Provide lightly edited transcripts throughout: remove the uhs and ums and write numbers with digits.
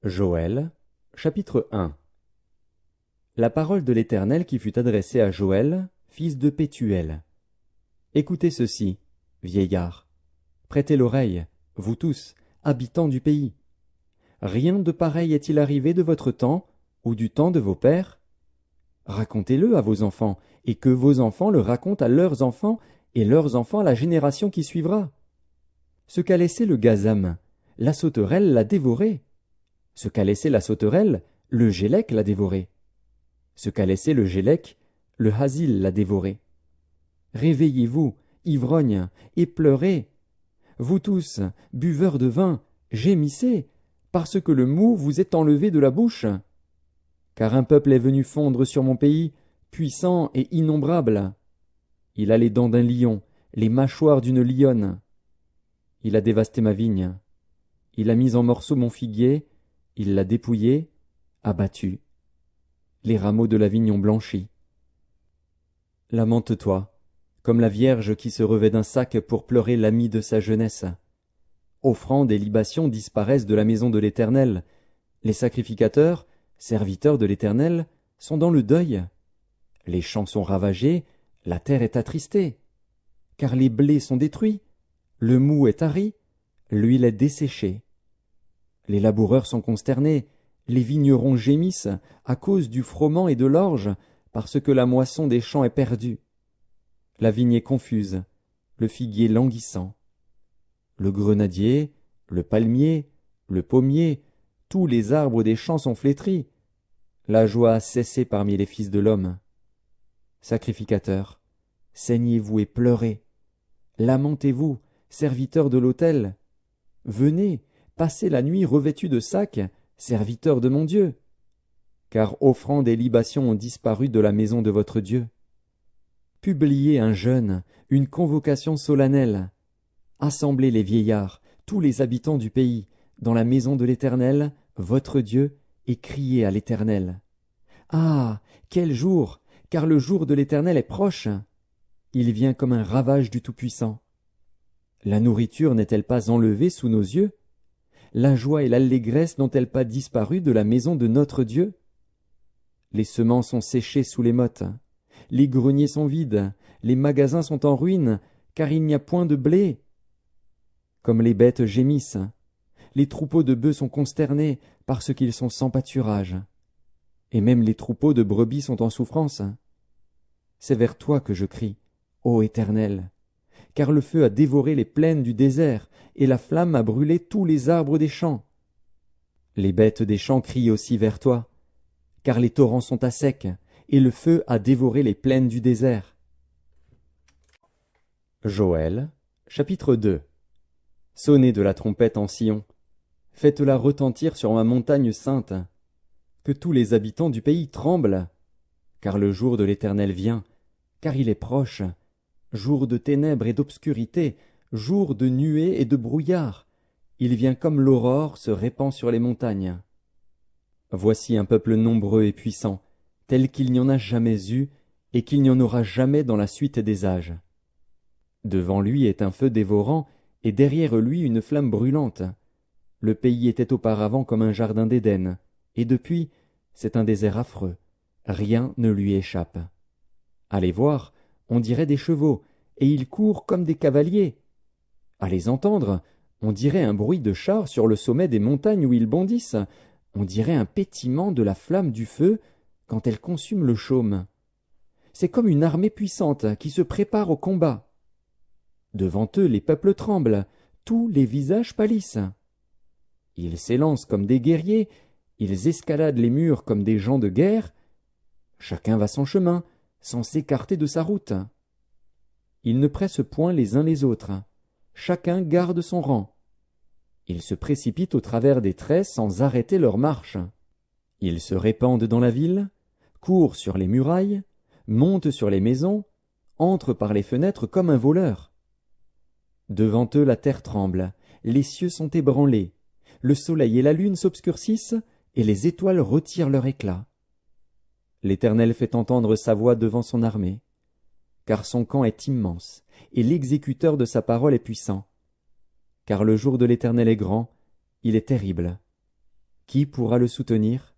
Joël, chapitre 1. La parole de l'Éternel qui fut adressée à Joël, fils de Pétuel. Écoutez ceci, vieillards. Prêtez l'oreille, vous tous, habitants du pays. Rien de pareil est-il arrivé de votre temps, ou du temps de vos pères? Racontez-le à vos enfants, et que vos enfants le racontent à leurs enfants, et leurs enfants à la génération qui suivra. Ce qu'a laissé le gazam, la sauterelle l'a dévoré. Ce qu'a laissé la sauterelle, le gélec l'a dévoré. Ce qu'a laissé le gélec, le hasil l'a dévoré. Réveillez-vous, ivrognes, et pleurez. Vous tous, buveurs de vin, gémissez, parce que le mou vous est enlevé de la bouche. Car un peuple est venu fondre sur mon pays, puissant et innombrable. Il a les dents d'un lion, les mâchoires d'une lionne. Il a dévasté ma vigne. Il a mis en morceaux mon figuier, il l'a dépouillé, abattu. Les rameaux de la vigne ont blanchi. Lamente-toi, comme la vierge qui se revêt d'un sac pour pleurer l'ami de sa jeunesse. Offrandes et libations disparaissent de la maison de l'Éternel. Les sacrificateurs, serviteurs de l'Éternel, sont dans le deuil. Les champs sont ravagés, la terre est attristée. Car les blés sont détruits, le mou est tari, l'huile est desséchée. Les laboureurs sont consternés, les vignerons gémissent à cause du froment et de l'orge, parce que la moisson des champs est perdue. La vigne est confuse, le figuier languissant. Le grenadier, le palmier, le pommier, tous les arbres des champs sont flétris. La joie a cessé parmi les fils de l'homme. Sacrificateurs, saignez-vous et pleurez. Lamentez-vous, serviteurs de l'autel. Venez, passez la nuit revêtus de sacs, serviteurs de mon Dieu. Car offrandes et libations ont disparu de la maison de votre Dieu. Publiez un jeûne, une convocation solennelle. Assemblez les vieillards, tous les habitants du pays, dans la maison de l'Éternel, votre Dieu, et criez à l'Éternel. Ah, quel jour, car le jour de l'Éternel est proche. Il vient comme un ravage du Tout-Puissant. La nourriture n'est-elle pas enlevée sous nos yeux? La joie et l'allégresse n'ont-elles pas disparu de la maison de notre Dieu? Les semences sont séchées sous les mottes, les greniers sont vides, les magasins sont en ruine, car il n'y a point de blé. Comme les bêtes gémissent, les troupeaux de bœufs sont consternés parce qu'ils sont sans pâturage, et même les troupeaux de brebis sont en souffrance. C'est vers toi que je crie, ô Éternel, car le feu a dévoré les plaines du désert, et la flamme a brûlé tous les arbres des champs. Les bêtes des champs crient aussi vers toi, car les torrents sont à sec, et le feu a dévoré les plaines du désert. Joël, chapitre 2. Sonnez de la trompette en Sion, faites-la retentir sur ma montagne sainte, que tous les habitants du pays tremblent, car le jour de l'Éternel vient, car il est proche, jour de ténèbres et d'obscurité, jour de nuées et de brouillard. Il vient comme l'aurore se répand sur les montagnes. Voici un peuple nombreux et puissant, tel qu'il n'y en a jamais eu, et qu'il n'y en aura jamais dans la suite des âges. Devant lui est un feu dévorant, et derrière lui une flamme brûlante. Le pays était auparavant comme un jardin d'Éden, et depuis, c'est un désert affreux. Rien ne lui échappe. À les voir, on dirait des chevaux, et ils courent comme des cavaliers. À les entendre, on dirait un bruit de chars sur le sommet des montagnes où ils bondissent. On dirait un pétillement de la flamme du feu quand elle consume le chaume. C'est comme une armée puissante qui se prépare au combat. Devant eux, les peuples tremblent, tous les visages pâlissent. Ils s'élancent comme des guerriers, ils escaladent les murs comme des gens de guerre. Chacun va son chemin, sans s'écarter de sa route. Ils ne pressent point les uns les autres, chacun garde son rang. Ils se précipitent au travers des traits sans arrêter leur marche. Ils se répandent dans la ville, courent sur les murailles, montent sur les maisons, entrent par les fenêtres comme un voleur. Devant eux la terre tremble, les cieux sont ébranlés, le soleil et la lune s'obscurcissent, et les étoiles retirent leur éclat. L'Éternel fait entendre sa voix devant son armée, car son camp est immense, et l'exécuteur de sa parole est puissant. Car le jour de l'Éternel est grand, il est terrible. qui pourra le soutenir?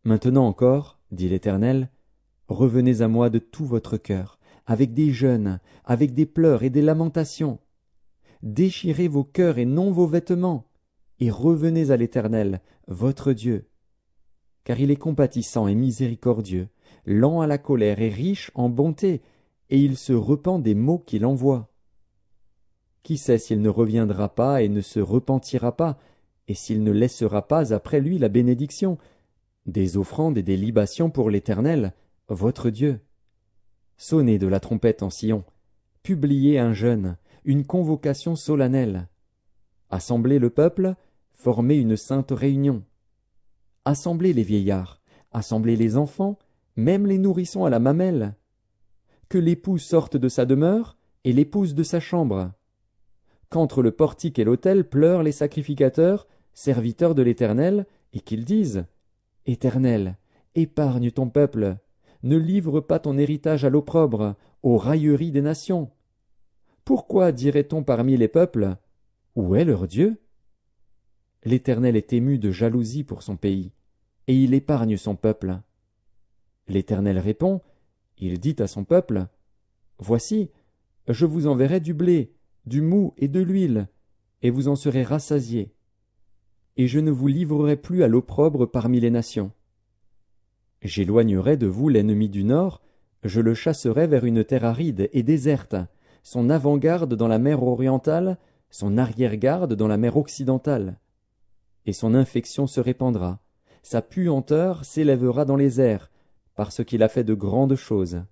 Maintenant encore, dit l'Éternel, revenez à moi de tout votre cœur, avec des jeûnes, avec des pleurs et des lamentations. Déchirez vos cœurs et non vos vêtements, et revenez à l'Éternel, votre Dieu. Car il est compatissant et miséricordieux, lent à la colère et riche en bonté, et il se repent des maux qu'il envoie. Qui sait s'il ne reviendra pas et ne se repentira pas, et s'il ne laissera pas après lui la bénédiction, des offrandes et des libations pour l'Éternel, votre Dieu. Sonnez de la trompette en Sion, publiez un jeûne, une convocation solennelle. Assemblez le peuple, formez une sainte réunion. Assemblez les vieillards, assemblez les enfants, même les nourrissons à la mamelle. Que l'époux sorte de sa demeure et l'épouse de sa chambre. Qu'entre le portique et l'autel pleurent les sacrificateurs, serviteurs de l'Éternel, et qu'ils disent « Éternel, épargne ton peuple, ne livre pas ton héritage à l'opprobre, aux railleries des nations. Pourquoi dirait-on parmi les peuples « Où est leur Dieu ?» L'Éternel est ému de jalousie pour son pays, et il épargne son peuple. L'Éternel répond, il dit à son peuple « Voici, je vous enverrai du blé, du mou et de l'huile, et vous en serez rassasiés. Et je ne vous livrerai plus à l'opprobre parmi les nations. J'éloignerai de vous l'ennemi du nord, je le chasserai vers une terre aride et déserte, son avant-garde dans la mer orientale, son arrière-garde dans la mer occidentale. Et son infection se répandra, sa puanteur s'élèvera dans les airs, parce qu'il a fait de grandes choses.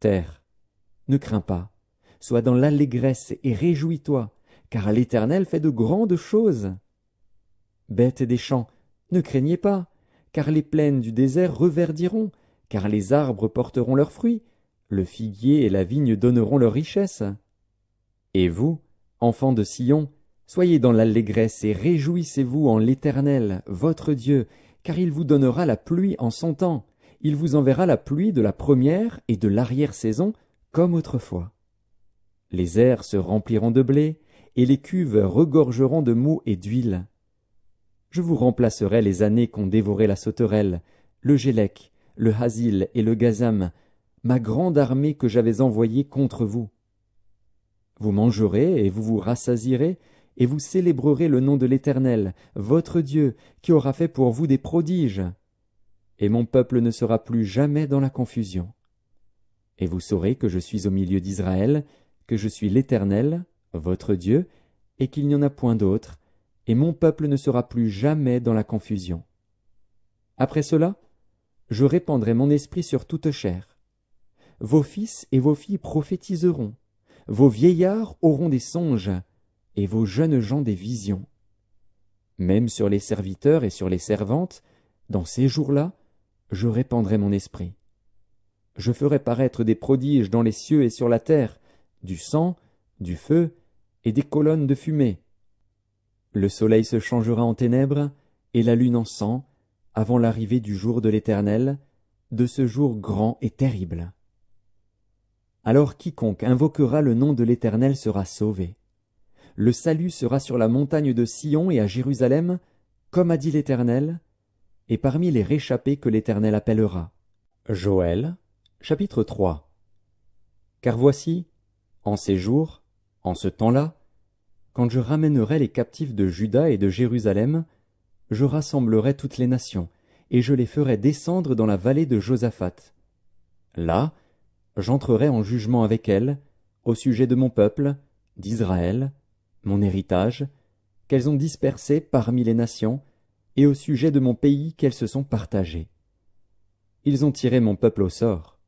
Terre, ne crains pas, sois dans l'allégresse et réjouis-toi, car l'Éternel fait de grandes choses. Bêtes des champs, ne craignez pas, car les plaines du désert reverdiront, car les arbres porteront leurs fruits, le figuier et la vigne donneront leur richesse. Et vous, enfants de Sion, soyez dans l'allégresse et réjouissez-vous en l'Éternel, votre Dieu, car il vous donnera la pluie en son temps, il vous enverra la pluie de la première et de l'arrière-saison, comme autrefois. Les airs se rempliront de blé, et les cuves regorgeront de mou et d'huile. Je vous remplacerai les années qu'ont dévoré la sauterelle, le gélec, le hasil et le gazam, ma grande armée que j'avais envoyée contre vous. Vous mangerez et vous vous rassasierez, et vous célébrerez le nom de l'Éternel, votre Dieu, qui aura fait pour vous des prodiges. Et mon peuple ne sera plus jamais dans la confusion. Et vous saurez que je suis au milieu d'Israël, que je suis l'Éternel, votre Dieu, et qu'il n'y en a point d'autre, et mon peuple ne sera plus jamais dans la confusion. Après cela, je répandrai mon esprit sur toute chair. Vos fils et vos filles prophétiseront, vos vieillards auront des songes, et vos jeunes gens des visions. Même sur les serviteurs et sur les servantes, dans ces jours-là, je répandrai mon esprit. Je ferai paraître des prodiges dans les cieux et sur la terre, du sang, du feu et des colonnes de fumée. Le soleil se changera en ténèbres et la lune en sang, avant l'arrivée du jour de l'Éternel, de ce jour grand et terrible. Alors quiconque invoquera le nom de l'Éternel sera sauvé. Le salut sera sur la montagne de Sion et à Jérusalem, comme a dit l'Éternel, et parmi les réchappés que l'Éternel appellera. Joël, chapitre 3. Car voici, en ces jours, en ce temps-là, quand je ramènerai les captifs de Juda et de Jérusalem, je rassemblerai toutes les nations, et je les ferai descendre dans la vallée de Josaphat. Là, j'entrerai en jugement avec elles, au sujet de mon peuple, d'Israël, mon héritage, qu'elles ont dispersé parmi les nations, et au sujet de mon pays qu'elles se sont partagées. Ils ont tiré mon peuple au sort.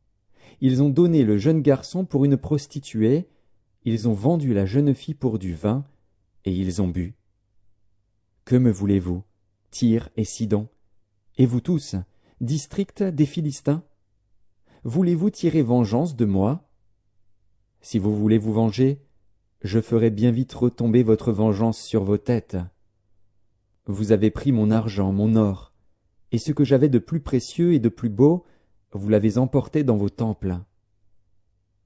Ils ont donné le jeune garçon pour une prostituée, ils ont vendu la jeune fille pour du vin, et ils ont bu. Que me voulez-vous, Tyr et Sidon, et vous tous, district des Philistins? Voulez-vous tirer vengeance de moi? Si vous voulez vous venger, je ferai bien vite retomber votre vengeance sur vos têtes. Vous avez pris mon argent, mon or, et ce que j'avais de plus précieux et de plus beau, vous l'avez emporté dans vos temples.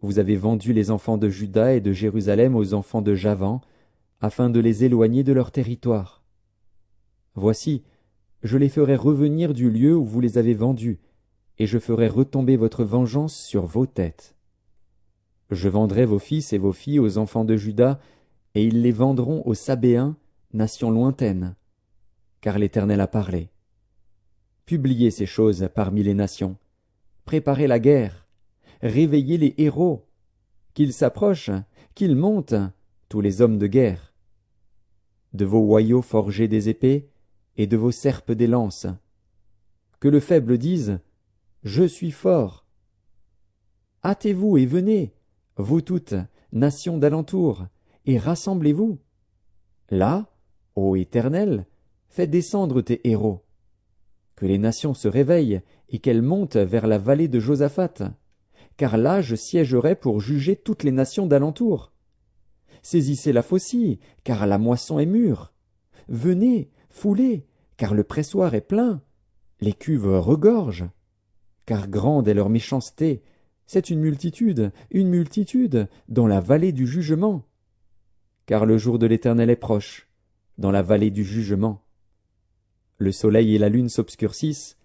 Vous avez vendu les enfants de Juda et de Jérusalem aux enfants de Javan, afin de les éloigner de leur territoire. Voici, je les ferai revenir du lieu où vous les avez vendus, et je ferai retomber votre vengeance sur vos têtes. Je vendrai vos fils et vos filles aux enfants de Juda, et ils les vendront aux Sabéens, nation lointaine, car l'Éternel a parlé. Publiez ces choses parmi les nations, préparez la guerre, réveillez les héros, qu'ils s'approchent, qu'ils montent, tous les hommes de guerre. De vos hoyaux forgez des épées, et de vos serpes des lances. Que le faible dise, je suis fort. Hâtez-vous et venez, vous toutes, nations d'alentour, et rassemblez-vous. Là, ô Éternel, fais descendre tes héros. Que les nations se réveillent et qu'elles montent vers la vallée de Josaphat, car là je siégerai pour juger toutes les nations d'alentour. Saisissez la faucille, car la moisson est mûre. Venez, foulez, car le pressoir est plein. Les cuves regorgent. Car grande est leur méchanceté. C'est une multitude, dans la vallée du jugement. Car le jour de l'Éternel est proche, dans la vallée du jugement. Le soleil et la lune s'obscurcissent,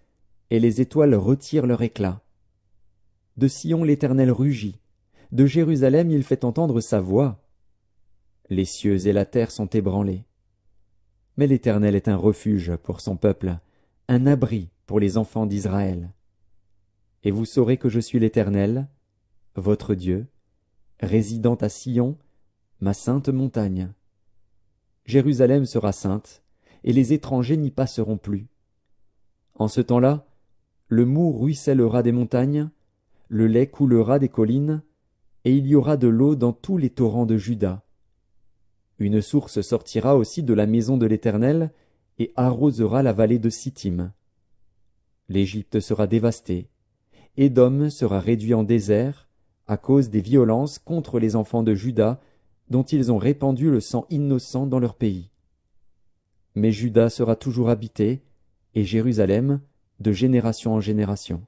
et les étoiles retirent leur éclat. De Sion l'Éternel rugit, de Jérusalem il fait entendre sa voix. Les cieux et la terre sont ébranlés. Mais l'Éternel est un refuge pour son peuple, un abri pour les enfants d'Israël. Et vous saurez que je suis l'Éternel, votre Dieu, résidant à Sion, ma sainte montagne. Jérusalem sera sainte, et les étrangers n'y passeront plus. En ce temps-là, le moût ruissellera des montagnes, le lait coulera des collines, et il y aura de l'eau dans tous les torrents de Juda. Une source sortira aussi de la maison de l'Éternel, et arrosera la vallée de Sittim. L'Égypte sera dévastée, Édom sera réduit en désert, à cause des violences contre les enfants de Juda, dont ils ont répandu le sang innocent dans leur pays. Mais Juda sera toujours habité, et Jérusalem de génération en génération.